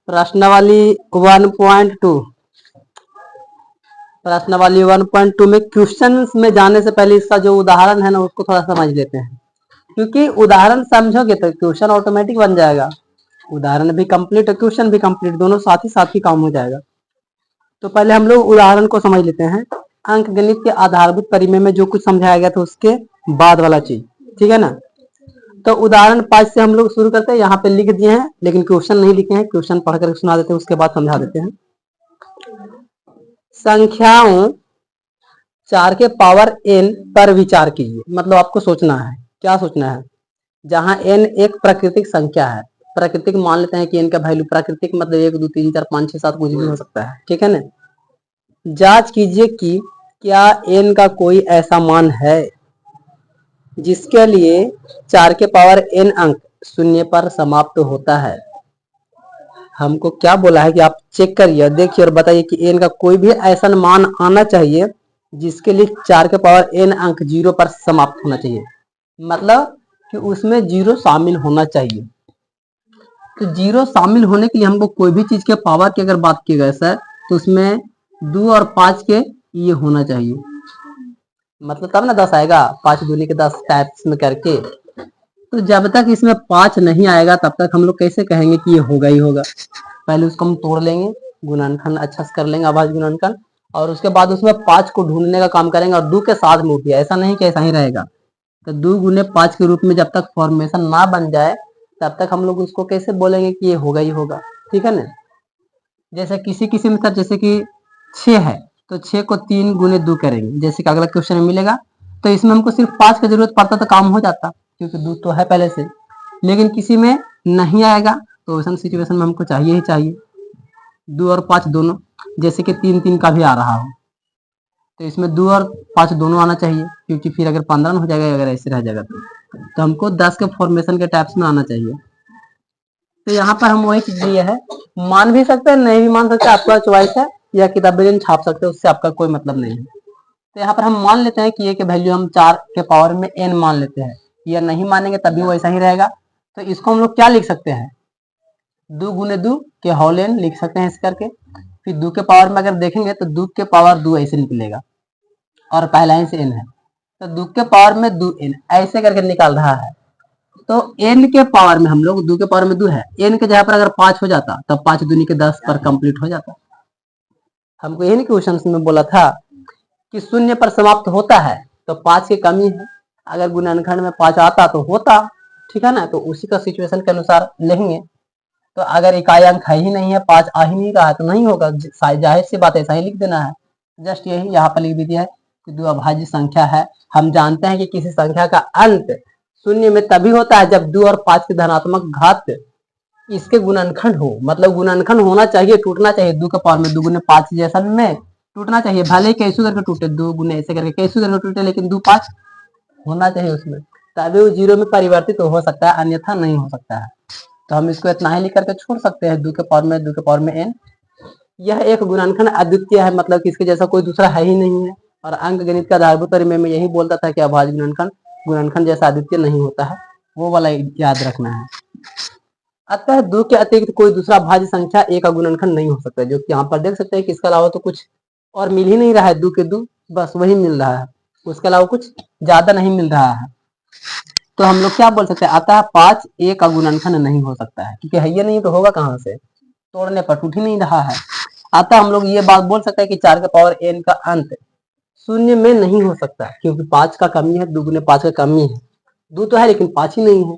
प्रश्नावली 1.2 प्रश्नावली 1.2 में क्वेश्चन में जाने से पहले इसका जो उदाहरण है ना उसको थोड़ा समझ लेते हैं, क्योंकि उदाहरण समझोगे तो क्वेश्चन ऑटोमेटिक बन जाएगा। उदाहरण भी कंप्लीट और क्वेश्चन भी कंप्लीट, दोनों साथ ही काम हो जाएगा। तो पहले हम लोग उदाहरण को समझ लेते हैं। अंक गणित के आधारभूत परिमेय में जो कुछ समझाया गया था उसके बाद वाला चीज, ठीक है ना। तो उदाहरण 5 से हम लोग शुरू करते हैं। यहाँ पे लिख दिए हैं लेकिन क्वेश्चन नहीं लिखे हैं, क्वेश्चन पढ़ कर सुना देते हैं, उसके बाद समझा देते हैं। संख्याओं 4 के पावर n पर विचार कीजिए। मतलब आपको सोचना है, क्या सोचना है, जहां n एक प्राकृतिक संख्या है, प्राकृतिक मान लेते हैं कि n का वैल्यू प्राकृतिक मतलब 1 2 3 4 5 6 7 कुछ भी हो सकता है, ठीक है ना। जांच कीजिए कि क्या n का कोई ऐसा मान है जिसके लिए 4 के पावर n अंक शून्य पर समाप्त होता है। हमको क्या बोला है कि आप चेक करिए, देखिए और बताइए कि n का कोई भी ऐसा मान आना चाहिए जिसके लिए 4 के पावर n अंक 0 पर समाप्त होना चाहिए, मतलब कि उसमें 0 शामिल होना चाहिए। तो 0 शामिल होने के लिए हमको कोई भी चीज के पावर की अगर बात की जाए सर, तो उसमें 2 और 5 के ये होना चाहिए, मतलब तब ना 10 आएगा, 5 दूनी के 10 टाइप्स में करके। तो जब तक इसमें 5 नहीं आएगा तब तक हम लोग कैसे कहेंगे कि ये होगा ही होगा। पहले उसको हम तोड़ लेंगे, गुणनखंड अच्छा से कर लेंगे, अभाज्य गुणनखंड, और उसके बाद उसमें 5 को ढूंढने का काम करेंगे और 2 के साथ में उठिए, ऐसा नहीं कि ऐसा ही रहेगा। तो 2 गुने 5 के रूप में जब तक फॉर्मेशन ना बन जाए तब तक हम लोग उसको कैसे बोलेंगे कि ये होगा ही होगा, ठीक है ना। जैसे किसी में सर जैसे कि 6 है तो 6 को 3 गुने 2 करेंगे, जैसे कि अगला क्वेश्चन में मिलेगा। तो इसमें हमको सिर्फ 5 की जरूरत पड़ता तो काम हो जाता, क्योंकि 2 तो है पहले से। लेकिन किसी में नहीं आएगा तो ऐसा सिचुएशन में हमको चाहिए ही चाहिए 2 और 5 दोनों, जैसे कि 3 3 का भी आ रहा हो तो इसमें 2 और 5 दोनों आना चाहिए, क्योंकि फिर अगर 15 हो जाएगा अगर ऐसे रह जाएगा तो हमको 10 के फॉर्मेशन के टाइप्स में आना चाहिए। तो यहाँ पर हम वही चीज लिए है, मान भी सकते हैं नहीं भी मान सकते, आपका चॉइस है, या किताबें छाप सकते हैं, उससे आपका कोई मतलब नहीं है। तो यहाँ पर हम मान लेते हैं कि ये के वैल्यू हम 4 के पावर में n मान लेते हैं, या नहीं मानेंगे तभी वो ऐसा ही रहेगा। तो इसको हम लोग क्या लिख सकते हैं, 2 गुने 2 के होल n लिख सकते हैं इस करके। फिर 2 के पावर में अगर देखेंगे तो 2 के पावर 2 ऐसे निकलेगा और पहला ही से n है, तो 2 के पावर में 2n ऐसे करके निकाल रहा है। तो n के पावर में हम लोग 2 के पावर में 2 है, n के जगह पर अगर 5 हो जाता तब 5 दूनी के 10 पर कंप्लीट हो जाता। हमको यही क्वेश्चन में बोला था कि शून्य पर समाप्त होता है तो 5 की कमी है, अगर गुणनखंड में 5 आता तो होता, ठीक है ना। तो उसी का सिचुएशन के अनुसार लेंगे। तो अगर इकाई अंक है ही नहीं है, 5 आ ही नहीं रहा है तो नहीं होगा, जाहिर सी बात है, ऐसा ही लिख देना है। जस्ट यही यहाँ पर लिख भी दिया है कि 2 अभाज्य संख्या है। हम जानते हैं कि किसी संख्या का अंत शून्य में तभी होता है जब 2 और 5 के धनात्मक घात इसके गुणनखंड हो, मतलब गुणनखंड होना चाहिए, टूटना चाहिए 2 के पावर में 2 गुने 5 जैसा में टूटना चाहिए, भले ही कैसे करके टूटे, 2 गुने ऐसे करके कैसे करके टूटे, लेकिन 2 5 होना चाहिए उसमें, तभी वो 0 में परिवर्तित तो हो सकता है, अन्यथा नहीं हो सकता है। तो हम इसको इतना ही लिख करके छोड़ सकते हैं, 2 के पावर में 2 के पावर में n। यह एक गुणनखंड अद्वितीय है, मतलब कि इसके जैसा कोई दूसरा है ही नहीं है। और अंक गणित का आधारभूत परिमेय में यही बोलता था कि अभाज्य गुणनखंड जैसा अद्वितीय नहीं होता है, वो वाला याद रखना है। अतः 2 के अतिरिक्त कोई दूसरा भाज्य संख्या a का गुणनखंड नहीं हो सकता, जो कि यहाँ पर देख सकते हैं कि इसके अलावा तो कुछ और मिल ही नहीं रहा है, 2 के 2 बस वही मिल रहा है, उसके अलावा कुछ ज्यादा नहीं मिल रहा है। तो हम लोग क्या बोल सकते हैं, अतः 5 a का गुणनखंड नहीं हो सकता है, क्योंकि है ये नहीं तो होगा कहाँ से, तोड़ने पर टूट ही नहीं रहा है। अतः हम लोग ये बात बोल सकते हैं कि 4 के पावर n का अंत शून्य में नहीं हो सकता, क्योंकि 5 का कमी है, 2 गुने 5 का कमी है, 2 तो है लेकिन 5 ही नहीं है,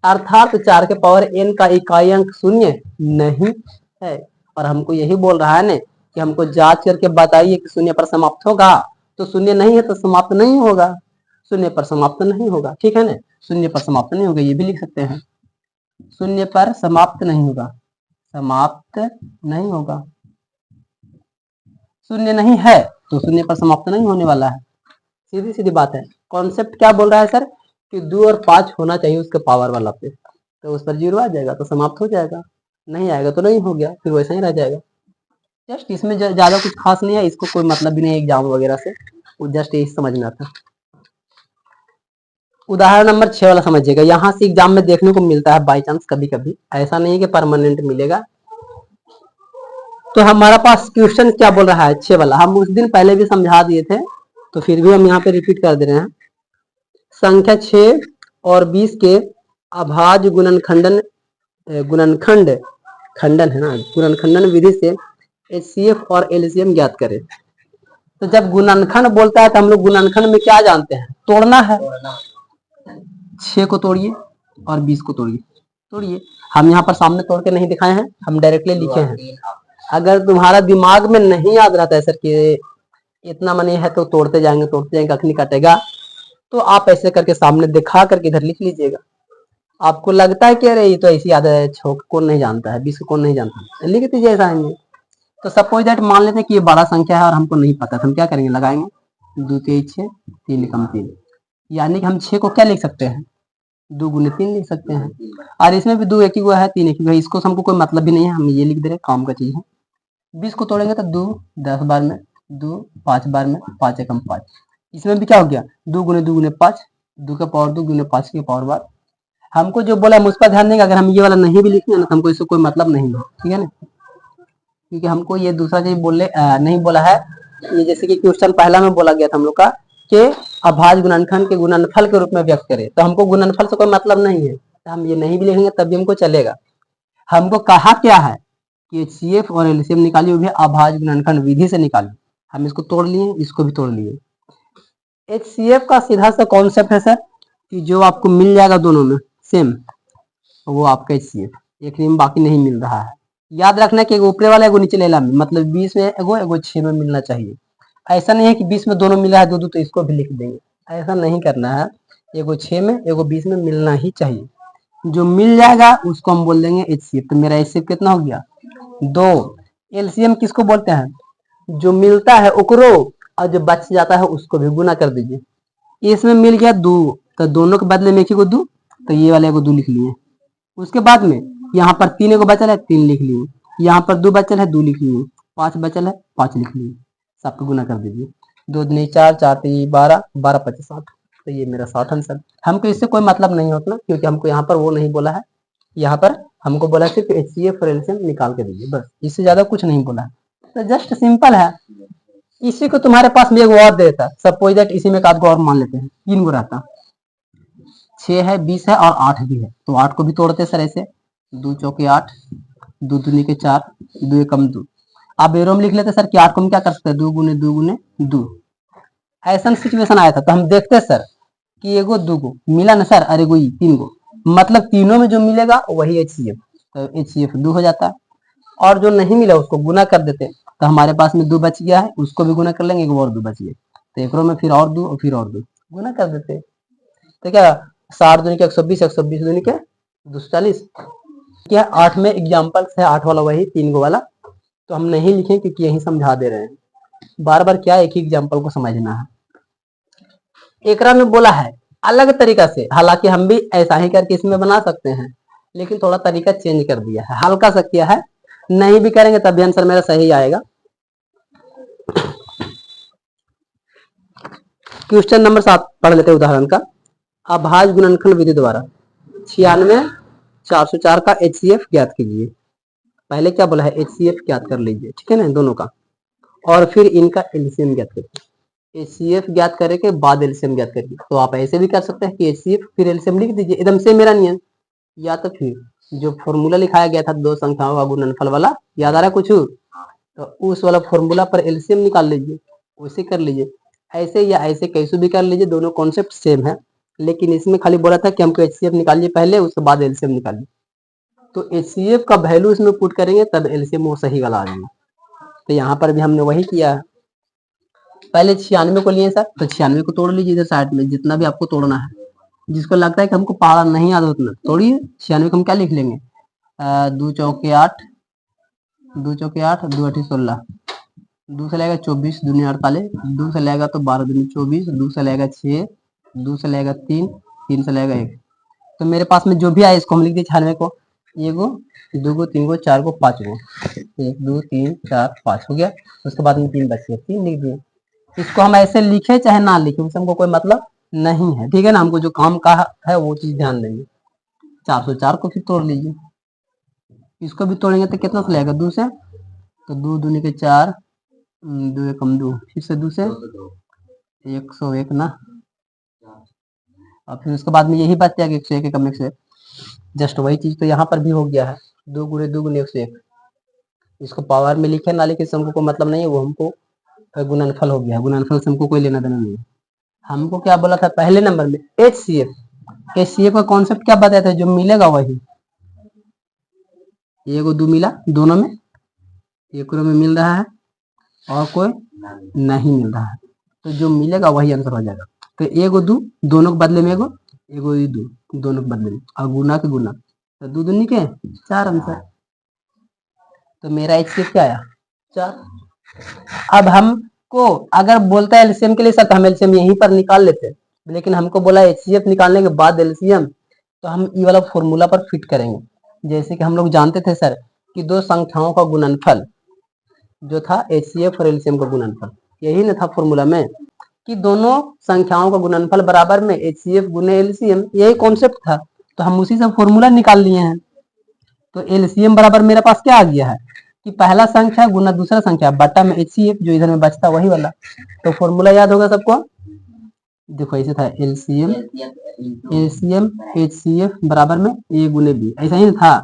अर्थात 4 के पावर n का इकाई अंक शून्य नहीं है। और हमको यही बोल रहा है ना कि हमको जांच करके बताइए कि शून्य पर समाप्त होगा, तो शून्य नहीं है तो समाप्त नहीं होगा, शून्य पर समाप्त नहीं होगा, ठीक है ना, शून्य पर समाप्त नहीं होगा, ये भी लिख सकते हैं, शून्य पर समाप्त नहीं होगा, समाप्त नहीं होगा, शून्य नहीं है तो शून्य पर समाप्त नहीं होने वाला है, सीधी सीधी बात है। कॉन्सेप्ट क्या बोल रहा है सर कि 2 और 5 होना चाहिए उसके पावर वाला पे, तो उस पर 0 आ जाएगा तो समाप्त हो जाएगा, नहीं आएगा तो नहीं हो गया, फिर वैसा ही रह जाएगा। जस्ट इसमें ज्यादा कुछ खास नहीं है, इसको कोई मतलब भी नहीं है एग्जाम वगैरह से, जस्ट यही समझना था। उदाहरण नंबर 6 वाला समझिएगा, यहाँ से एग्जाम में देखने को मिलता है बाई चांस कभी कभी, ऐसा नहीं है कि परमानेंट मिलेगा, तो हमारा पास क्वेश्चन क्या बोल रहा है, 6 वाला, हम उस दिन पहले भी समझा दिए थे, तो फिर भी हम यहाँ पे रिपीट कर दे रहे हैं। संख्या 6 और 20 के अभाज्य गुणनखंडन गुणनखंड खंडन है ना, गुणनखंडन विधि से एचसीएफ और एलसीएम ज्ञात करें। तो जब गुणनखंड बोलता है तो हम लोग गुणनखंड में क्या जानते हैं, तोड़ना है। 6 को तोड़िए और 20 को तोड़िए। हम यहाँ पर सामने तोड़ के नहीं दिखाए हैं, हम डायरेक्टली लिखे हैं। अगर तुम्हारा दिमाग में नहीं याद रहता है सर कि इतना मनी है तो तोड़ते जाएंगे अखनी कटेगा, तो आप ऐसे करके सामने दिखा करके इधर लिख लीजिएगा। आपको लगता है कि अरे ये तो ऐसी आदत है, 6 कौन नहीं जानता है, 20 को कौन नहीं जानता है, लिख दीजिए ऐसा आएंगे। तो सपोज दैट मान लेते हैं कि ये बड़ा संख्या है और हमको नहीं पता, तो हम क्या करेंगे, लगाएंगे 2 तेईस 6 3 कम 3, यानी कि हम 6 को क्या लिख सकते हैं, 2 गुने 3 लिख सकते हैं। और इसमें भी 2 एक ही हुआ है, 3 एक ही हुआ है, इसको हमको कोई मतलब भी नहीं है, हम ये लिख दे रहे, काम का चीज है। 20 को तोड़ेंगे तो 2 10 बार में, 2 5 बार में, 5 एकम 5। इसमें भी क्या हो गया, 2 गुने 5, 2 का पावर 2 गुने 5 के पावर बार। हमको जो बोला हम उस पर ध्यान देंगे, अगर हम ये वाला नहीं भी लिखेंगे ना तो हमको इससे कोई मतलब नहीं है, ठीक है ना, क्योंकि हमको ये दूसरा चीज नहीं बोला है। ये जैसे कि क्वेश्चन पहला में बोला गया था हम लोग का कि अभाज्य गुणनखंड के गुणनफल के रूप में व्यक्त करें, तो हमको गुणनफल से कोई मतलब नहीं है, तो हम ये नहीं भी लिखेंगे तब भी हमको चलेगा। हमको कहा क्या है कि एचसीएफ और एलसीएम निकालिए, वो भी अभाज्य गुणनखंड विधि से निकालिए। हम इसको तोड़ लिए, इसको भी तोड़ लिए। एचसीएफ का सीधा सा कॉन्सेप्ट है सर कि जो आपको मिल जाएगा दोनों में सेम, वो आपका एचसीएफ, एक में बाकी नहीं मिल रहा है। याद रखना कि ऊपरे वाला एगो नीचे लेला में, मतलब 20 में एगो 6 में मिलना चाहिए। ऐसा नहीं है कि 20 में दोनों मिला है दो तो इसको भी लिख देंगे, ऐसा नहीं करना है। एगो 6 में एगो 20 में मिलना ही चाहिए, जो मिल जाएगा उसको हम बोल देंगे एचसीएफ। तो मेरा एचसीएफ कितना हो गया, 2। एलसीएम किसको बोलते हैं, जो मिलता है उकरो और जो बच जाता है उसको भी गुना कर दीजिए। इसमें मिल गया 2, तो दोनों के बदले में एक ही को 2, तो ये वाले को 2 लिख लिए। उसके बाद में यहाँ पर 3 को बचल है, 3 लिख लिए। यहाँ पर 2 बचल है, 2 लिख लिए। 5 बचल है, 5 लिख लिए। सबको गुना कर दीजिए, 2 दूनी 4, 4 3 12, 12 25 60। तो ये मेरा 60 आंसर। हमको इससे कोई मतलब नहीं होता, क्योंकि हमको यहाँ पर वो नहीं बोला है, यहाँ पर हमको बोला सिर्फ एचसीएफ और एलसीएम निकाल के दीजिए, बस, इससे ज्यादा कुछ नहीं बोला है। तो जस्ट सिंपल है। इसी को तुम्हारे पास में एक और देता, सपोज दैट इसी में एक आध को और मान लेते हैं, 3 गो रहता, 6 है, 20 है और 8 भी है, तो 8 को भी तोड़ते सर ऐसे, 2 चौके 8, 2 दूनी के 4, 2 एकम 2। आप एरो में लिख लेते सर कि 8 को हम क्या कर सकते हैं, 2 गुने 2 गुने 2। ऐसा सिचुएशन आया था, तो हम देखते सर कि एगो 2 गो मिला ना सर, अरे गो 3 गो, मतलब तीनों में जो मिलेगा वही एचसीएफ, तो एचसीएफ 2 हो जाता है। और जो नहीं मिला उसको गुना कर देते, तो हमारे पास में 2 बच गया है, उसको भी गुना कर लेंगे, एक और 2 बच गए, तो एक में फिर और 2 और फिर और 2 गुना कर देते। तो क्या 60 दूनी के 120, 120 दूनी के 240। क्या 8 में एग्जाम्पल है, 8 वाला वही 3 गो वाला, तो हम नहीं लिखे क्योंकि यही समझा दे रहे हैं। बार बार क्या एक ही एग्जाम्पल को समझना है। एकरा में बोला है अलग तरीका से, हालांकि हम भी ऐसा ही करके इसमें बना सकते हैं, लेकिन थोड़ा तरीका चेंज कर दिया है, हल्का सा किया है। नहीं भी करेंगे तब भी आंसर मेरा सही आएगा। क्वेश्चन नंबर 7 पढ़ लेते हैं उदाहरण का। अभाज्य गुणनखंड विधि द्वारा 96 404 का एचसीएफ ज्ञात कीजिए। पहले क्या बोला है, एचसीएफ ज्ञात कर लीजिए, ठीक है ना, दोनों का, और फिर इनका एलसीएम ज्ञात करिए। एचसीएफ ज्ञात करे के बाद एलसीएम ज्ञात करिए। तो आप ऐसे भी कर सकते हैं कि एचसीएफ फिर एलसीएम लिख दीजिए, एकदम से मेरा नियम। या तो फिर जो फॉर्मूला लिखाया गया था 2 संख्याओं का गुणनफल वाला, याद आ रहा है कुछ, तो उस वाला फॉर्मूला पर एलसीएम निकाल लीजिए, वैसे कर लीजिए। ऐसे या ऐसे कैसे भी कर लीजिए, दोनों कॉन्सेप्ट सेम है, लेकिन इसमें खाली बोला था कि हमको एचसीएफ निकालिए पहले, उसके बाद एलसीएम निकालिए। तो एचसीएफ का वैल्यू इसमें पुट करेंगे तब एलसीएम वो सही वाला आ जाएगा। तो यहाँ पर भी हमने वही किया है। पहले 96 को लिए सर, तो 96 को तोड़ लीजिए इधर साइड में, जितना भी आपको तोड़ना है। जिसको लगता है कि हमको पहाड़ा नहीं आता उतना तोड़िए। 96 को हम क्या लिख लेंगे, 2 चौके 8, 2 चौके 8, 2 8 16, 2 से लगेगा 24 दूनी 48, 2 से लगेगा तो 12 दूनी 24, 2 से लगेगा 6, 2 से लगेगा 3, 3 से लगेगा 1। तो मेरे पास में जो भी आए इसको हम लिख दिए 96 को, एगो 2 गो 3 गो 4 गो 5 गो, 1 2 3 4 5 हो गया। उसके बाद में 3 बच गए, 3 लिख दिए। इसको हम ऐसे लिखे चाहे ना लिखे, उससे हमको कोई मतलब नहीं है, ठीक है ना। हमको जो काम का है वो चीज ध्यान देंगे। 404 को फिर तोड़ लीजिए, इसको भी तोड़ेंगे तो कितना से लगेगा, 2 से तो 2 दूनी के 4, 2 एकम 2, फिर से 2 से 101 ना, और फिर उसके बाद में यही बात क्या कि 101 एकम 101, जस्ट वही चीज तो यहाँ पर भी हो गया है, 2 गुणे 2 गुणे 101। इसको पावर में लिखे ना लिखे हमको कोई मतलब नहीं है, वो हमको गुणनफल हो गया, गुणनफल से हमको कोई लेना देना नहीं है। हमको क्या बोला था पहले नंबर में, HCF। HCF का कॉन्सेप्ट क्या बताया था, जो मिलेगा वही, ये को 2 मिला, दोनों में एक में मिल रहा है और कोई नहीं मिल रहा है, तो जो मिलेगा वही आंसर हो जाएगा। तो 1 2 दोनों के बदले में 1 2 दोनों के बदले में, और गुना के गुना, तो 2 दूनी के 4 आंसर। तो मेरा HCF क्या आया 4। अब हमको अगर बोलता है एलसीएम के लिए सर, तो हम एलसीएम यहीं पर निकाल लेते, लेकिन हमको बोला HCF निकालने के बाद एलसीएम, तो हम ये वाला फॉर्मूला पर फिट करेंगे। जैसे कि हम लोग जानते थे सर कि दो संख्याओं का गुणनफल जो था HCF और एलसीएम का गुणनफल, यही ना था फॉर्मूला में, कि दोनों संख्याओं का गुणनफल बराबर में HCF गुने एलसीएम, यही कॉन्सेप्ट था। तो हम उसी से फॉर्मूला निकाल लिए हैं। तो एलसीएम बराबर मेरे पास क्या आ गया है कि पहला संख्या गुना दूसरा संख्या बटा में HCF, जो इधर में बचता वही वाला। तो फॉर्मूला याद होगा सबको, देखो ऐसे था एलसीएम HCF बराबर में A गुने B, ऐसा ही था।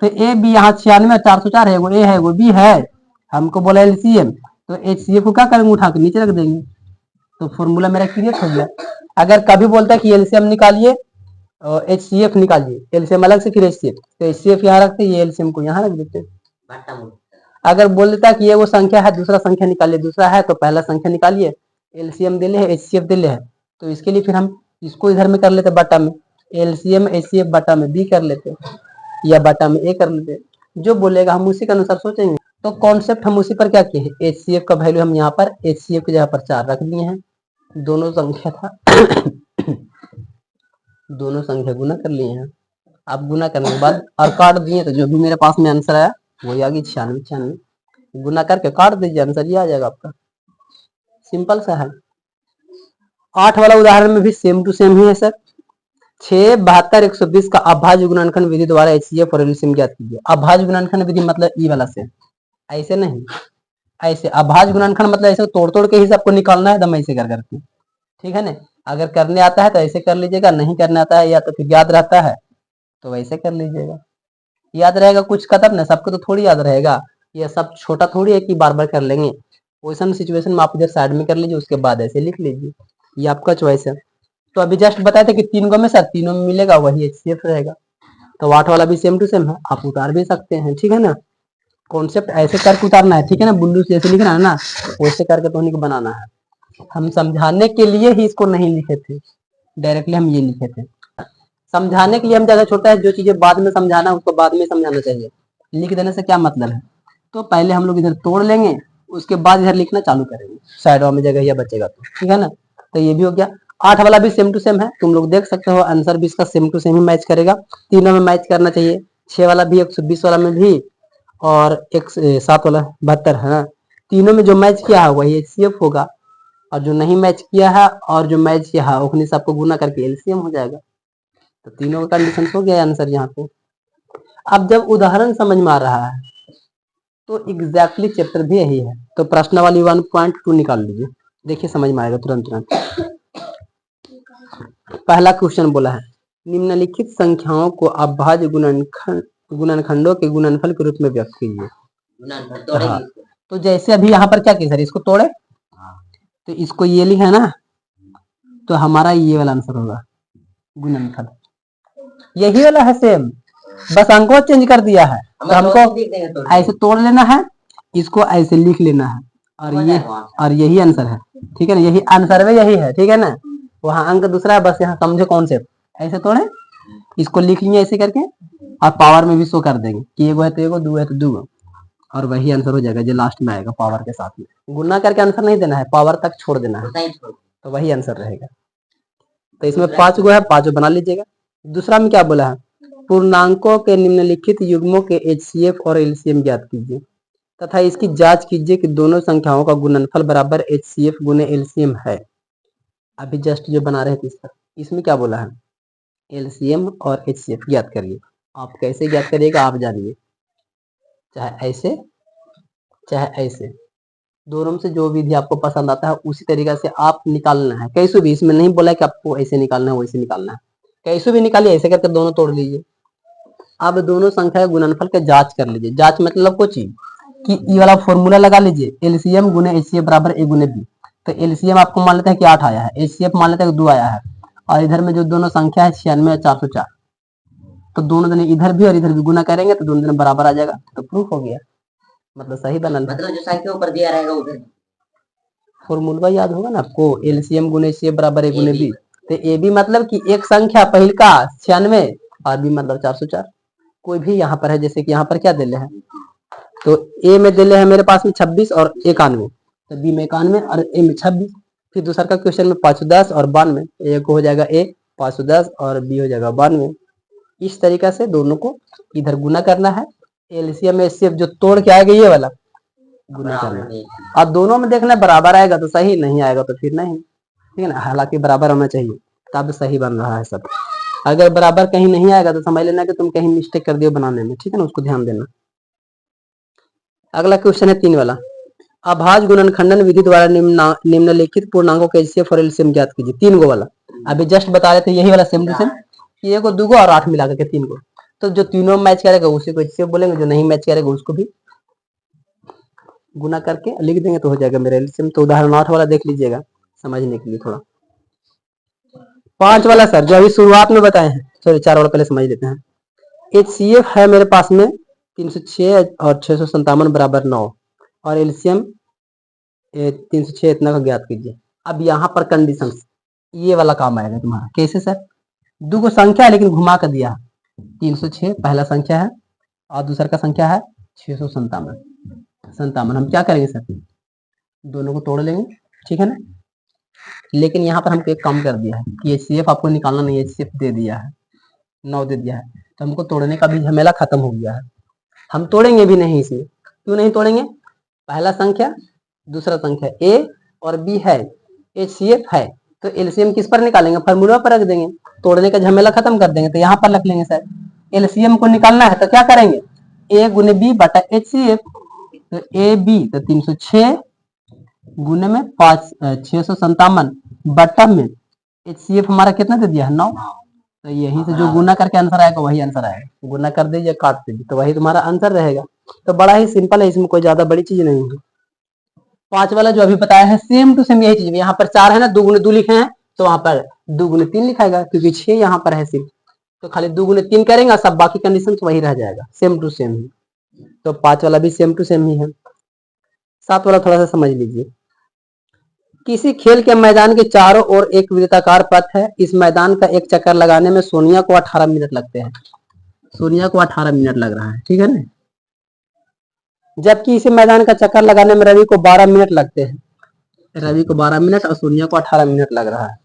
तो ए बी यहाँ 96 404 है, वो ए है वो बी है, हमको बोला एलसीएम, तो HCF को क्या करेंगे, उठा के नीचे रख देंगे, तो फॉर्मूला मेरा क्रिएट हो गया। अगर कभी बोलता है कि एलसीएम निकालिए और HCF निकालिए, एलसीएम अलग से फिर HCF, तो HCF यहाँ रखते, ये एलसीएम को यहाँ रख देते। अगर बोल देता कि ये वो संख्या है, दूसरा संख्या निकालिए, दूसरा है तो पहला संख्या निकालिए, एलसीएम दे ले HCF दे ले है, तो इसके लिए फिर हम इसको इधर में कर लेते बटा में, एलसीएम HCF बटा में B कर लेते, या बटा में A कर लेते, जो बोलेगा हम उसी के अनुसार सोचेंगे। तो कॉन्सेप्ट हम उसी पर क्या किए हैं, HCF का वैल्यू हम यहाँ पर HCF की जगह पर 4 रख दिए हैं, दोनों संख्या था दोनों संख्या गुना कर लिए हैं। अब गुना करने के बाद और काट दिए, तो जो भी मेरे पास में आंसर आया वही आ गई 96, गुना करके काट दीजिए, आंसर ये आ जाएगा आपका, सिंपल सा है। 8 वाला उदाहरण में भी सेम टू सेम ही है सर, 6 72 120 का अभाज्य गुणनखंड विधि द्वारा HCF और एलसीएम ज्ञात कीजिए। अभाज्य गुणनखंड विधि मतलब ई वाला से, ऐसे नहीं, ऐसे अभाज्य गुणनखंड मतलब ऐसे तोड़ तोड़ के ही सबको निकालना है, दम ऐसे कर करके, ठीक है ना। अगर करने आता है तो ऐसे कर लीजिएगा, नहीं करने आता है या तो फिर याद रहता है तो वैसे कर लीजिएगा। याद रहेगा कुछ का तब ना, सबको तो थोड़ी याद रहेगा, ये सब छोटा थोड़ी है कि बार बार कर लेंगे। क्वेश्चन सिचुएशन में आप इधर साइड में कर लीजिए, उसके बाद ऐसे लिख लीजिए, ये आपका चॉइस है। तो अभी जस्ट बताए थे कि 3 गो में सर तीनों में मिलेगा वही HCF रहेगा, तो 8 वाला भी सेम टू सेम है, आप उतार भी सकते हैं, ठीक है ना। कॉन्सेप्ट ऐसे करके उतारना है, ठीक है ना, बुल्लू से ऐसे लिखना है ना, वैसे करके तो उन्हीं को बनाना है। हम समझाने के लिए ही इसको नहीं लिखे थे, डायरेक्टली हम ये लिखे थे, समझाने के लिए हम ज्यादा छोटा है, जो चीजें बाद में समझाना उसको बाद में समझाना चाहिए, लिख देने से क्या मतलब है। तो पहले हम लोग इधर तोड़ लेंगे, उसके बाद इधर लिखना चालू करेंगे, साइड में जगह या बचेगा तो, ठीक है ना। तो ये भी हो गया। 8 वाला भी सेम टू सेम है, तुम लोग देख सकते हो आंसर भी इसका सेम टू सेम ही मैच करेगा, तीनों में मैच करना चाहिए। 6 वाला भी 120 वाला में भी, और 7 वाला 72 है ना, तीनों में जो मैच किया है वही HCF होगा, और जो नहीं मैच किया है और जो मैच किया है उन्हीं सबको गुना करके एलसीएम हो जाएगा। तो तीनों का कंडीशन हो गया आंसर यहाँ पे। अब जब उदाहरण समझ में आ रहा है तो एग्जैक्टली चैप्टर भी यही है, तो प्रश्न वाली 1.2 निकाल लीजिए, देखिए समझ में आएगा तुरंत तुरंत। पहला क्वेश्चन बोला है निम्नलिखित संख्याओं को अभाज्य गुणनखंडों के गुणनफल के रूप में व्यक्त कीजिए। हाँ, तो जैसे अभी यहाँ पर क्या किया सर, इसको तोड़े तो इसको ये लिखा ना, तो हमारा ये वाला आंसर होगा गुणनफल, यही वाला है सेम, बस अंक को चेंज कर दिया है। तो हमको ऐसे तोड़ लेना है, इसको ऐसे लिख लेना है, और यही आंसर है, ठीक है ना, यही आंसर में यही है, ठीक है ना। वहाँ अंक दूसरा है, बस यहाँ समझो कॉन्सेप्ट, ऐसे तोड़े इसको लिख लिए ऐसे करके, और पावर में भी शो कर देंगे कि एगो है तो एगो, दो है तो दो, और वही आंसर हो जाएगा जो लास्ट में आएगा पावर के साथ में। गुना करके आंसर नहीं देना है, पावर तक छोड़ देना है, तो वही आंसर रहेगा। तो इसमें 5 गो है, 5 बना लीजिएगा। दूसरा में क्या बोला है, पूर्णांकों के निम्नलिखित युग्मों के HCF और LCM ज्ञात कीजिए तथा इसकी जांच कीजिए कि दोनों संख्याओं का गुणनफल बराबर HCF गुने LCM है। अभी जस्ट जो बना रहे थे इसमें क्या बोला है, LCM और HCF ज्ञात करिए। आप कैसे ज्ञात करिएगा आप जानिए, चाहे ऐसे चाहे ऐसे, दोनों में से जो विधि आपको पसंद आता है उसी तरीका से आप निकालना है। कैसे भी, इसमें नहीं बोला कि आपको ऐसे निकालना है वैसे निकालना है, कैसे भी निकालिए, ऐसे करके दोनों तोड़ लीजिए। अब दोनों संख्या के गुणनफल का जांच कर लीजिए। जांच मतलब कुछ ही कि ये वाला फॉर्मूला लगा लीजिए, एलसीएम गुने एचसीएफ बराबर ए गुने बी। तो एलसीएम आपको मान लेते हैं कि 8 आया है, एचसीएफ मान लेते हैं कि 2 आया है, और इधर में जो दोनों संख्या है 96 और 404, तो दोनों दिन इधर भी और इधर भी गुना करेंगे तो दोनों दिन बराबर आ जाएगा, तो प्रूफ हो गया, मतलब सही बनल। मतलब जो संख्या ऊपर दिया रहेगा उधर फॉर्मूला याद होगा ना आपको, एलसीएम गुने एचसीएफ बराबर ए गुने बी। तो ए बी मतलब कि एक संख्या पहल का 96 और बी मतलब 404, कोई भी यहाँ पर है, जैसे कि यहाँ पर क्या दिले है, तो ए में दिले है मेरे पास में 26 और 91, तो बी में 91 और ए में 26। फिर दूसरा का क्वेश्चन में 510 और 92, एक हो जाएगा ए 510 और बी हो जाएगा 92। इस तरीका से दोनों को इधर गुना करना है, एलसीएम एचसीएफ जो तोड़ के आएगा ये वाला गुना करना है, और दोनों में देखना बराबर आएगा तो सही, नहीं आएगा तो फिर नहीं, ठीक है ना। हालांकि बराबर होना चाहिए तब सही बन रहा है सब। अगर बराबर कहीं नहीं आएगा तो समझ लेना कि तुम कहीं मिस्टेक कर दियो बनाने में, ठीक है ना, उसको ध्यान देना। अगला क्वेश्चन है 3 वाला, अभाज्य गुणनखंडन विधि द्वारा निम्नलिखित पूर्णांकों के एचसीएफ और एलसीएम ज्ञात कीजिए। 3 गो वाला अभी जस्ट बता रहे थे, यही वाला सेम टू सेम, ये को 2 गो और 8 मिला करके 3 गो, तो जो तीनों मैच करेगा उसी को एचसीएफ बोलेंगे, जो नहीं मैच करेगा उसको भी गुना करके लिख देंगे तो हो जाएगा मेरा एलसीएम। तो उदाहरण 8 वाला देख लीजिएगा समझने के लिए थोड़ा। 5 वाला सर जो अभी शुरुआत में बताए हैं, सॉरी 4 वाला पहले समझ लेते हैं। एचसीएफ है मेरे पास में 306 और 657 बराबर 9, और एलसीएम 306 इतना का ज्ञात कीजिए। अब यहाँ पर कंडीशन ये वाला काम आएगा तुम्हारा, कैसे सर, 2 गो संख्या है लेकिन घुमा कर दिया, 306 पहला संख्या है और दूसरा का संख्या है 657। हम क्या करेंगे सर, दोनों को तोड़ लेंगे, ठीक है ना। लेकिन यहाँ पर हमको एक काम कर दिया है कि एचसीएफ आपको निकालना नहीं है, एचसीएफ दे दिया है 9 दे दिया है, तो हमको तोड़ने का भी झमेला खत्म हो गया है। हम तोड़ेंगे भी नहीं इसमें, क्यों नहीं तोड़ेंगे, पहला संख्या दूसरा संख्या ए और बी है, एचसीएफ है, तो एलसीएम किस पर निकालेंगे, फार्मूला पर रख देंगे, तोड़ने का झमेला खत्म कर देंगे। तो यहाँ पर रख लेंगे सर, एलसीएम को निकालना है तो क्या करेंगे, ए गुने बी बटा एचसीएफ, तो ए बी तो 306 गुने में 657 बटा में एचसीएफ हमारा कितना दे दिया है 9, तो यही से जो गुना करके आंसर आएगा वही आंसर आएगा, गुना कर दीजिए काट दीजिए तो वही तुम्हारा आंसर रहेगा। तो बड़ा ही सिंपल है, इसमें कोई ज्यादा बड़ी चीज नहीं है। 5 वाला जो अभी बताया है सेम टू सेम यही चीज, यहाँ पर 4 है ना, 2 गुने 2 लिखे हैं तो वहां पर 2 गुने 3 लिखाएगा, क्योंकि 6 यहाँ पर है सिर्फ, तो खाली 2 गुने 3 करेंगे, सब बाकी कंडीशन वही रह जाएगा, सेम टू सेम ही। तो 5 वाला भी सेम टू सेम ही है। 7 वाला थोड़ा सा समझ लीजिए, किसी खेल के मैदान के चारों ओर एक वृत्ताकार पथ है, इस मैदान का एक चक्कर लगाने में सोनिया को 18 मिनट लगते हैं, सोनिया को 18 मिनट लग रहा है, ठीक है ना, जबकि इस मैदान का चक्कर लगाने में रवि को 12 मिनट लगते हैं, रवि को 12 मिनट और सोनिया को 18 मिनट लग रहा है।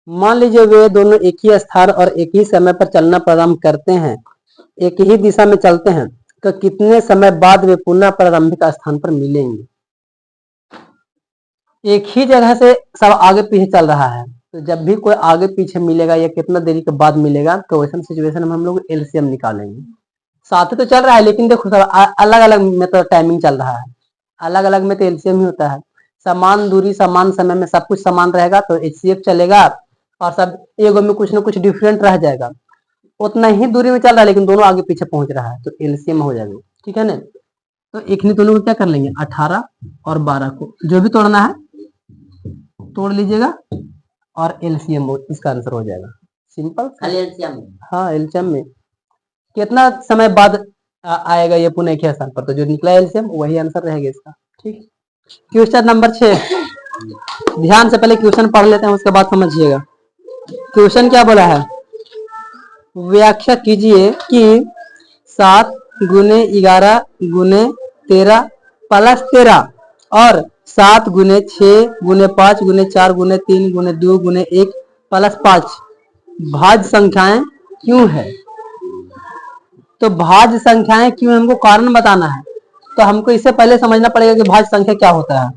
मान लीजिए वे दोनों एक ही स्थान और एक ही समय पर चलना प्रारंभ करते हैं, एक ही दिशा में चलते हैं, तो कितने समय बाद वे पुनः प्रारंभिक स्थान पर मिलेंगे। एक ही जगह से सब आगे पीछे चल रहा है, तो जब भी कोई आगे पीछे मिलेगा या कितना देरी के बाद मिलेगा, तो वैसे सिचुएशन में हम लोग एलसीएम निकालेंगे। साथ तो चल रहा है लेकिन देखो सब अलग अलग में तो टाइमिंग चल रहा है, अलग अलग में तो एलसीएम ही होता है। समान दूरी समान समय में सब कुछ समान रहेगा तो एचसीएफ चलेगा, और सब एगो में कुछ ना कुछ डिफरेंट रह जाएगा, उतना ही दूरी में चल रहा है लेकिन दोनों आगे पीछे पहुंच रहा है, तो एलसीएम हो जाएगा, ठीक है ना। तो एक नहीं दोनों को क्या कर लेंगे, 18 और 12 को जो भी तोड़ना है तोड़ लीजिएगा और एलसीएम इसका आंसर हो जाएगा, सिंपल। एलसीएम, हाँ एलसीएम में कितना समय बाद आएगा ये पुनः एक स्थान पर, तो जो निकला एलसीएम वही आंसर रहेगा इसका, ठीक। क्वेश्चन नंबर 6, ध्यान से पहले क्वेश्चन पढ़ लेते हैं उसके बाद समझिएगा। क्वेश्चन क्या बोला है, व्याख्या कीजिए कि 7 गुने 11 गुने 13 प्लस 13 और 7 गुने 6 गुने 5 गुने 4 गुने 3 गुने 2 गुने 1 प्लस 5 भाज्य संख्याएं क्यों है। तो भाज्य संख्याएं क्यों, हमको कारण बताना है, तो हमको इससे पहले समझना पड़ेगा कि भाज्य संख्या क्या होता है।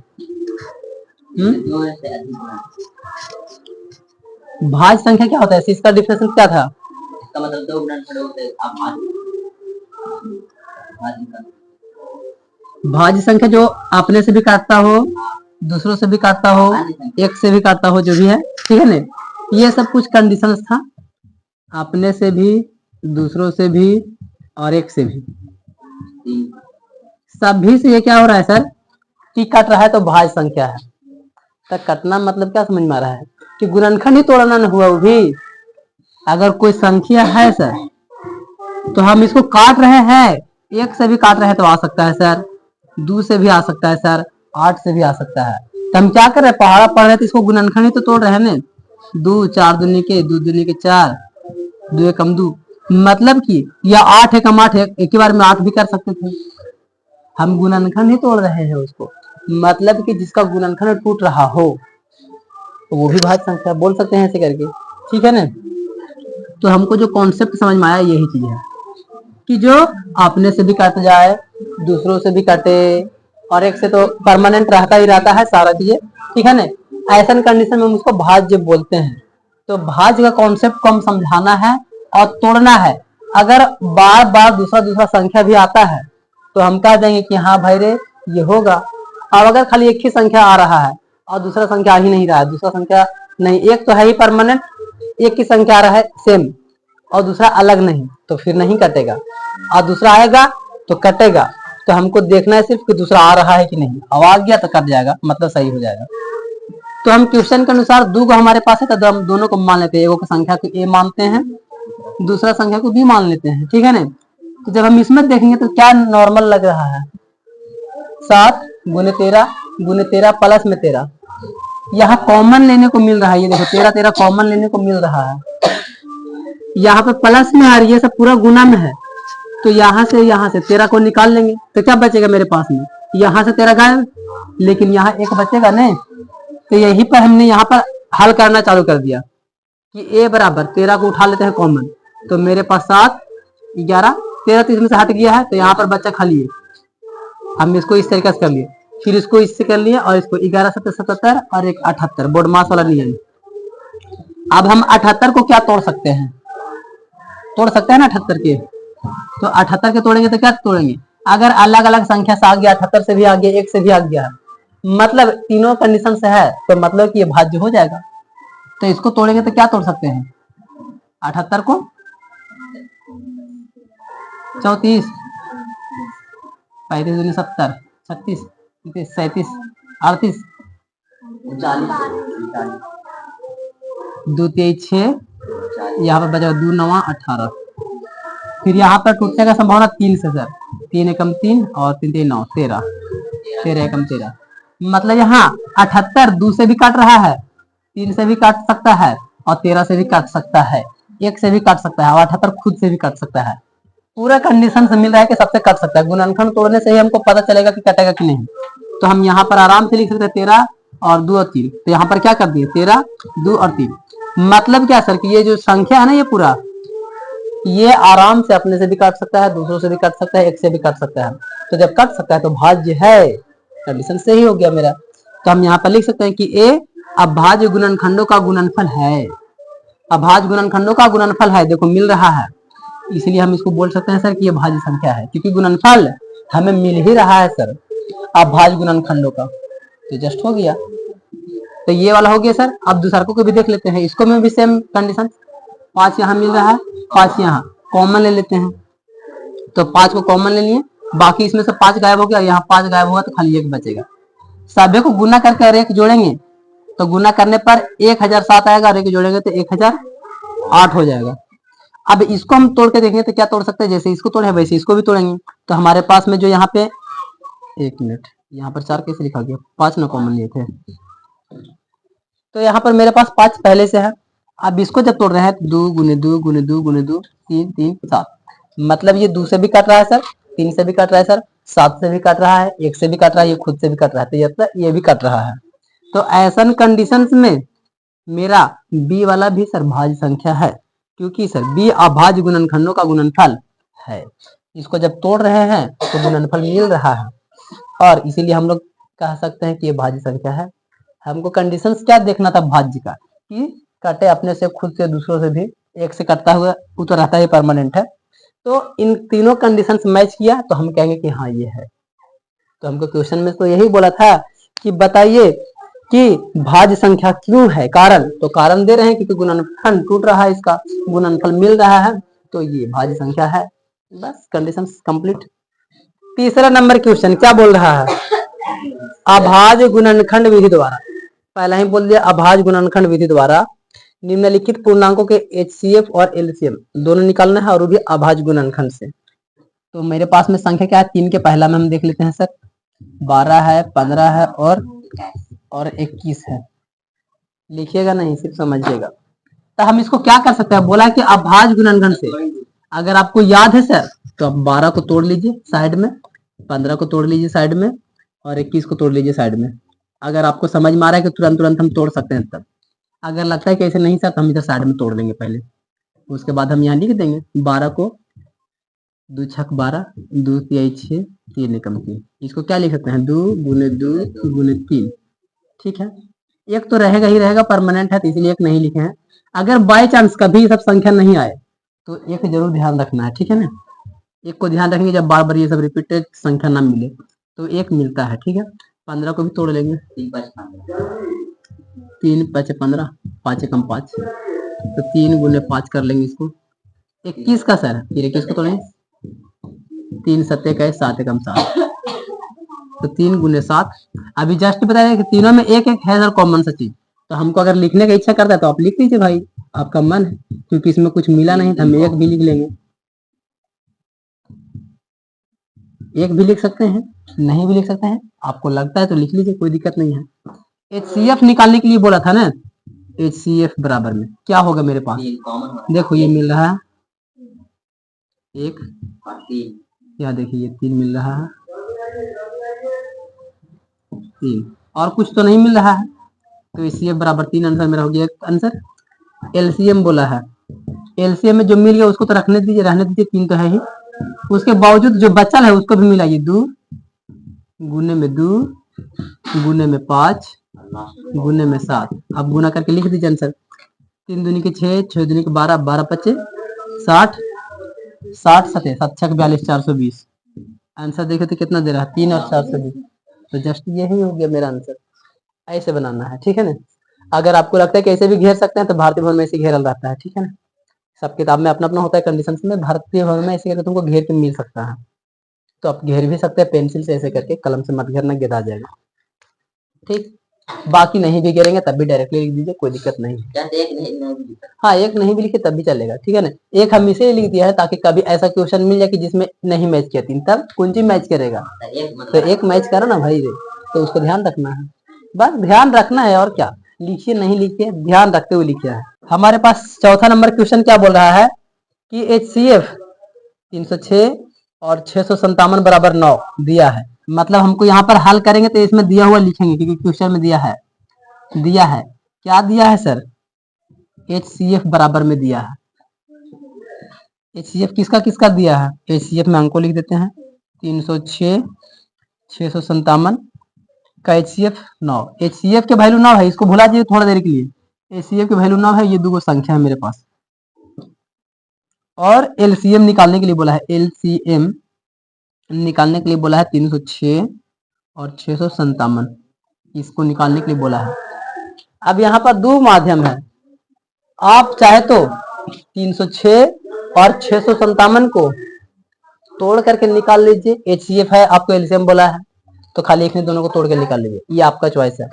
भाज्य संख्या क्या होता है, इसका डिफिनेशन क्या था, इसका मतलब 2 गुणनफल होते हैं, भाज्य संख्या जो अपने से भी काटता हो, दूसरों से भी काटता हो, एक से भी काटता हो, जो भी है, ठीक है ना। ये सब कुछ कंडीशंस था, अपने से भी, दूसरों से भी और एक से भी, सभी से ये क्या हो रहा है सर कि कट रहा है, तो भाज्य संख्या है। तो कटना मतलब क्या समझ में आ रहा है कि गुणनखंड ही तोड़ना न हुआ वो भी। अगर कोई संख्या है सर तो हम इसको काट रहे हैं, एक से भी काट रहे हैं तो आ सकता है सर, दो से भी आ सकता है सर, 8 से भी आ सकता है। तो हम क्या कर रहे हैं, पहाड़ा पढ़ रहे हैं तो इसको गुणनखंड ही तो तोड़ रहे हैं ना। 2 4 दूनी के 2 दूनी के 4, 2 एकम 2, मतलब कि या 8 एकम 8, एक ही बार में 8 भी कर सकते थे। हम गुणनखंड ही तोड़ रहे हैं उसको, मतलब कि जिसका गुणनखंड टूट रहा हो तो वो भी भाज्य संख्या बोल सकते हैं ऐसे करके, ठीक है ना। तो हमको जो कॉन्सेप्ट समझ में आया यही चीज है कि जो अपने से भी कट जाए, दूसरों से भी कटे, और एक से तो परमानेंट रहता ही रहता है सारा चीजें, ठीक है ना। ऐसा कंडीशन में हम उसको भाज्य बोलते हैं। तो भाज्य का कॉन्सेप्ट को हम समझाना है और तोड़ना है। अगर बार बार दूसरा दूसरा संख्या भी आता है तो हम कह देंगे कि हाँ भाई रे ये होगा। अब अगर खाली एक ही संख्या आ रहा है और दूसरा संख्या आ ही नहीं रहा है, दूसरा संख्या नहीं, एक तो है ही परमानेंट, एक की संख्या आ रहा है सेम और दूसरा अलग नहीं, तो फिर नहीं कटेगा। और दूसरा आएगा तो कटेगा। तो हमको देखना है सिर्फ कि दूसरा आ रहा है कि नहीं, आवाज गया तो कट जाएगा, मतलब सही हो जाएगा। तो हम क्वेश्चन के अनुसार दो को हमारे पास है तो हम दोनों को मान लेते हैं, एगो की संख्या को ए मानते हैं, दूसरा संख्या को बी मान लेते हैं, ठीक है ना। तो जब हम इसमें देखेंगे तो क्या नॉर्मल लग रहा है, 7 गुने 13 गुने 13 प्लस में 13, यहाँ कॉमन लेने को मिल रहा है। ये देखो 13 13 कॉमन लेने को मिल रहा है, यहाँ पे प्लस में आ रही है, सब पूरा गुना में है। तो यहाँ से 13 को निकाल लेंगे तो क्या बचेगा मेरे पास में, यहाँ से 13 गायब, लेकिन यहाँ एक बचेगा नहीं। तो यही पर हमने यहाँ पर हल करना चालू कर दिया कि a बराबर 13 को उठा लेते हैं कॉमन, तो मेरे पास 7 11 13 तो इसमें से हट गया है, तो यहाँ पर बच्चा खाली है। हम इसको इस तरीके से कर लिए, फिर इसको इससे कर लिए, और इसको 11 7 77 और एक 78 बोर्ड मास वाला नियम। अब हम 78 को क्या तोड़ सकते हैं, तोड़ सकते हैं ना 78 के। तो 78 के तोड़ेंगे तो क्या तोड़ेंगे, अगर अलग अलग संख्या से आ गया, 78 से भी आ गया, एक से भी आ गया, मतलब तीनों कंडीशन से है, तो मतलब कि ये भाज्य हो जाएगा। तो इसको तोड़ेंगे तो क्या तोड़ सकते हैं, 78 को 34 35 70 36 37 38 2 3 6, यहाँ पर बचा 2 9 18। फिर यहाँ पर टूटने का संभावना 3 से सर, 3 एकम 3 और 3 3 9 13, 13 एकम 13, मतलब यहाँ 78 2 से भी काट रहा है, 3 से भी काट सकता है और 13 से भी काट सकता है, एक से भी काट सकता है, और 78 खुद से भी काट सकता है। पूरा कंडीशन से मिल रहा है कि सबसे काट सकता है। गुणनखंड तोड़ने से ही हमको पता चलेगा कि कटेगा कि नहीं। तो हम यहाँ पर आराम से लिख सकते हैं 13 और 2 और 3। तो यहाँ पर क्या कर दिए 13 2 और 3, मतलब क्या सर कि ये जो संख्या है ना, ये पूरा ये आराम से अपने से भी काट सकता है, दूसरों से भी काट सकता है, एक से भी काट सकता है। तो जब काट सकता है तो भाज्य है, कंडीशन सही हो गया मेरा। तो हम यहाँ पर लिख सकते हैं कि ए अभाज्य गुणनखंडों का गुणनफल है, अभाज्य गुणनखंडों का गुणनफल है, देखो मिल रहा है, इसलिए हम इसको बोल सकते हैं सर कि ये भाज्य संख्या है, क्योंकि गुणनफल हमें मिल ही रहा है सर अभाज्य गुणनखंडों का। तो जस्ट हो गया। तो ये वाला हो गया सर। अब दूसरा को भी देख लेते हैं, इसको में भी सेम कंडीशन, 5 यहाँ मिल रहा है, 5 यहाँ कॉमन ले लेते हैं। तो 5 को कॉमन ले लिए, बाकी इसमें से 5 गायब हो गया, यहाँ 5 गायब हुआ तो खाली एक बचेगा। सभी को गुना करके और एक जोड़ेंगे तो गुना करने पर 1007 आएगा, और एक जोड़ेंगे तो 1008 हो जाएगा। अब इसको हम तोड़ के देखेंगे तो क्या तोड़ सकते हैं, जैसे इसको तोड़े वैसे इसको भी तोड़ेंगे। तो हमारे पास में जो यहाँ पे, एक मिनट, यहाँ पर 4 कैसे लिखा गया, 5 ना कॉमन लिए थे, तो यहाँ पर मेरे पास 5 पहले से है। अब इसको जब तोड़ रहे हैं 2 गुने 2 गुने 2 गुने 2 3 3 7, मतलब ये 2 से भी कट रहा है सर, 3 से भी कट रहा है सर, 7 से भी कट रहा है, 1 से भी कट रहा है, ये खुद से भी कट रहा है, तो ये भी कट रहा है। तो ऐसा कंडीशंस में मेरा बी वाला भी सर भाज्य संख्या है, क्योंकि सर बी अभाज्य गुणनखंडों का गुणनफल है। इसको जब तोड़ रहे हैं तो गुणनफल मिल रहा है, और इसीलिए हम लोग कह सकते हैं कि ये भाज्य संख्या है। हमको कंडीशंस क्या देखना था भाज्य का, कि कटे अपने से, खुद से, दूसरों से भी, एक से कटता हुआ वो तो रहता ही परमानेंट है। तो इन तीनों कंडीशंस मैच किया तो हम कहेंगे कि हाँ ये है। तो हमको क्वेश्चन में तो यही बोला था कि बताइए कि भाज्य संख्या क्यों है, कारण, तो कारण दे रहे हैं क्योंकि गुणनफल टूट रहा है, इसका गुणनफल मिल रहा है, तो ये भाज्य संख्या है। बस कंडीशन कंप्लीट। तीसरा नंबर क्वेश्चन क्या बोल रहा है, अभाज्य गुणनखंड विधि द्वारा, पहला ही बोल दिया, अभाज्य गुणनखंड विधि द्वारा निम्नलिखित पूर्णांकों के HCF और LCM दोनों निकालना है, और वो भी अभाज्य गुणनखंड से। तो मेरे पास में संख्या क्या है, 3 के पहला में हम देख लेते हैं सर, 12 है, 15 है और 21 है। लिखिएगा नहीं, सिर्फ समझिएगा। तो हम इसको क्या कर सकते हैं, बोला कि अभाज्य गुणनखंड से, अगर आपको याद है सर तो आप 12 को तोड़ लीजिए साइड में, 15 को तोड़ लीजिए साइड में, और 21 को तोड़ लीजिए साइड में। अगर आपको समझ में आ रहा है कि तुरंत हम तोड़ सकते हैं तब, अगर लगता है कि ऐसे नहीं सर तो हम इधर साइड में तोड़ लेंगे पहले, उसके बाद हम यहाँ लिख देंगे 12 को 2 छक 12, 2 तिहाई 6, 3 एकम 3, इसको क्या लिख सकते हैं, 2 गुने 2 गुने 3। ठीक है, एक तो रहेगा ही रहेगा, परमानेंट है, तो इसलिए एक नहीं लिखे हैं। अगर बाय चांस कभी सब संख्या नहीं आए तो एक जरूर ध्यान रखना है, ठीक है ना, एक को ध्यान रखेंगे, जब बार बार ये सब रिपीटेड संख्या ना मिले तो एक मिलता है। ठीक है, 15 को भी तोड़ लेंगे, 3 5 15, 5 एकम 5, तो 3 गुने 5 कर लेंगे इसको। 21 का सर, फिर 21 को तोड़ेंगे, 3 7 का 7 एकम 7, तो 3 गुने 7। अभी जस्ट बताया कि तीनों में एक एक है सर कॉमन सा चीज, तो हमको अगर लिखने का इच्छा करता है तो आप लिख लीजिए भाई, आपका मन है, क्योंकि इसमें कुछ मिला नहीं था, हम एक भी लिख लेंगे, एक भी लिख सकते हैं, नहीं भी लिख सकते हैं, आपको लगता है तो लिख लीजिए, कोई दिक्कत नहीं है। HCF निकालने के लिए बोला था ना, HCF बराबर में क्या होगा मेरे पास, देखो ये मिल रहा है 1, या देखिए ये 3 मिल रहा है, 3, और कुछ तो नहीं मिल रहा है, तो HCF बराबर 3 आंसर मेरा हो गया आंसर। LCM बोला है, LCM में जो मिल गया उसको तो रखने दीजिए, रहने दीजिए, 3 तो है ही, उसके बावजूद जो बचा है उसको भी मिलाइए, 2 गुने में 2 गुने में 5 गुने में 7, अब गुना करके लिख दीजिए आंसर, 3 दूनी के 6, 6 दूनी के 12, 12 पच्चे 60, 60 सते 7 छक 42, 420, आंसर देखो तो कितना दे रहा है, 3 और 420, तो जस्ट यही हो गया मेरा आंसर। ऐसे बनाना है, ठीक है ना। अगर आपको लगता है कि ऐसे भी घेर सकते हैं तो भारतीय भवन में ऐसे घेरल रहता है, ठीक है ना, सब किताब में अपना अपना होता है कंडीशन में, भारतीय भवन में ऐसे करके तुमको घेर के मिल सकता है, तो आप घेर भी सकते हैं पेंसिल से, ऐसे करके, कलम से मत घेरना, गिरा जाएगा, ठीक। बाकी नहीं भी गिरेंगे तब भी डायरेक्टली लिख दीजिए, कोई दिक्कत नहीं है। हाँ, एक नहीं भी लिखे तब भी चलेगा, ठीक है ना। एक हम इसे लिख दिया है ताकि कभी ऐसा क्वेश्चन मिल जाए कि जिसमें नहीं मैच किया 3, तब कौन सी मैच करेगा, तो एक मैच करो ना भाई रे, तो उसको ध्यान रखना है, बस ध्यान रखना है, और क्या, लिखिए नहीं लिखिए, ध्यान रखते हुए लिखिए है। हमारे पास चौथा नंबर क्वेश्चन क्या बोल रहा है कि HCF 306 और 657 बराबर 9 दिया है, मतलब हमको यहाँ पर हल करेंगे तो इसमें दिया हुआ लिखेंगे, क्योंकि क्वेश्चन में दिया है क्या दिया है सर, HCF बराबर में दिया है, HCF किसका किसका दिया है, HCF में अंको लिख देते हैं, 306 657 का HCF 9, HCF के वैल्यू 9 है, इसको भुला दीजिए थोड़ा देर के लिए, HCF के वैल्यू 9 है, ये दो संख्या है मेरे पास, और LCM निकालने के लिए बोला है, LCM निकालने के लिए बोला है 306 और 657, इसको निकालने के लिए बोला है। अब यहाँ पर दो माध्यम है, आप चाहे तो 306 और 657 को तोड़ करके निकाल लीजिए, HCF है, आपको LCM बोला है तो खाली एक ने दोनों को तोड़ के निकाल लीजिए, ये आपका चॉइस है।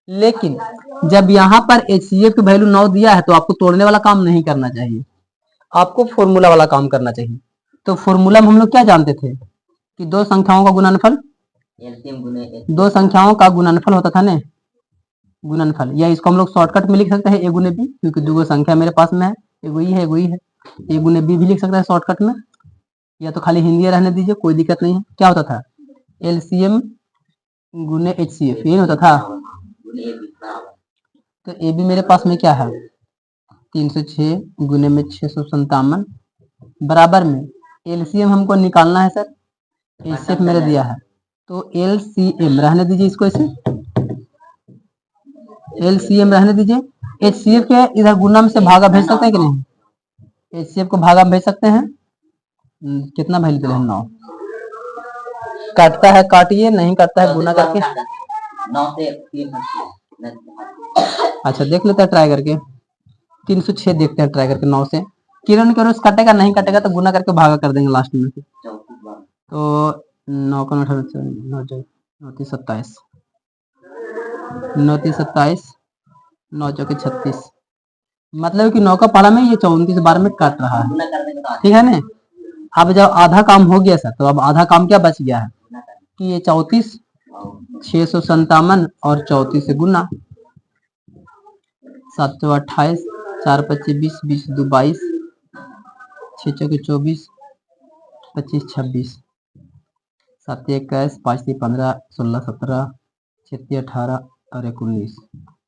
लेकिन जब यहाँ पर HCF की वैल्यू 9 दिया है तो आपको तोड़ने वाला काम नहीं करना चाहिए, आपको फॉर्मूला वाला काम करना चाहिए। तो फॉर्मूला में हम लोग क्या जानते थे कि दो संख्याओं का गुणनफल, दो संख्याओं का गुणनफल होता था ना, गुणनफल, या इसको हम लोग शॉर्टकट में लिख सकते हैं a गुने b, क्योंकि दो संख्या मेरे पास में है, एगो ही है एगो ही है, a गुने b भी लिख सकता है शॉर्टकट में, या तो खाली हिंदी रहने दीजिए, कोई दिक्कत नहीं है। क्या होता था, LCM गुने HCF, ये होता था, तो a b मेरे पास में क्या है, 306 गुने में 657 बराबर में LCM हमको निकालना है सर, HCF मेरे दिया है, तो LCM रहने दीजिए, इसको ऐसे LCM रहने दीजिए। HCF के इधर गुना में से भागा भेज सकते हैं कि नहीं, HCF को भागा भेज सकते हैं, कितना वैल्यू दे रहे हैं, 9, काटता है काटिए, नहीं काटता है गुना करके। 9 से 3 अच्छा देख लेते हैं ट्राई करके। 306 देखते हैं ट्राई करके 9 से। किरण करो कटेगा, नहीं कटेगा तो गुना करके भागा कर देंगे लास्ट में। तो 9 का 27, 9×27, 9 चौके 36, मतलब कि 9 का पाला में ये 34 बार में काट रहा है, ठीक है ना। अब जब आधा काम हो गया सर, तो अब आधा काम क्या बच गया है कि ये 34, 657 और 34 से गुना, 7 चौ 28, 4 25 20, 20 2 22, 6 चौके 24, 25 26, 7 21, 5 3 15, 16 17, 6 18 और 19,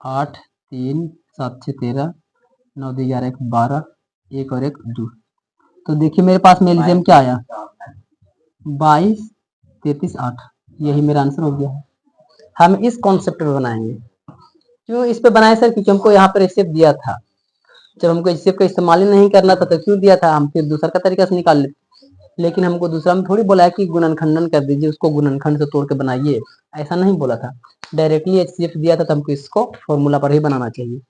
8 3 7 6 13, 9 2 11 1 12, 1 और 1 2। तो देखिए मेरे पास में एलसीएम क्या आया, 22 33 8। यही मेरा आंसर हो गया है। हम इस कॉन्सेप्ट में बनाएंगे। क्यों इस पे बनाए सर, क्योंकि हमको यहाँ पर एचसीएफ दिया था। जब हमको एचसीएफ का इस्तेमाल ही नहीं करना था तो क्यों दिया था, हम फिर दूसरा का तरीका से निकाल लेते। लेकिन हमको दूसरा में थोड़ी बोला है कि गुणनखंडन कर दीजिए, उसको गुणनखंड से तोड़ के बनाइए, ऐसा नहीं बोला था। डायरेक्टली एचसीएफ दिया था तो हमको इसको फॉर्मूला पर ही बनाना चाहिए।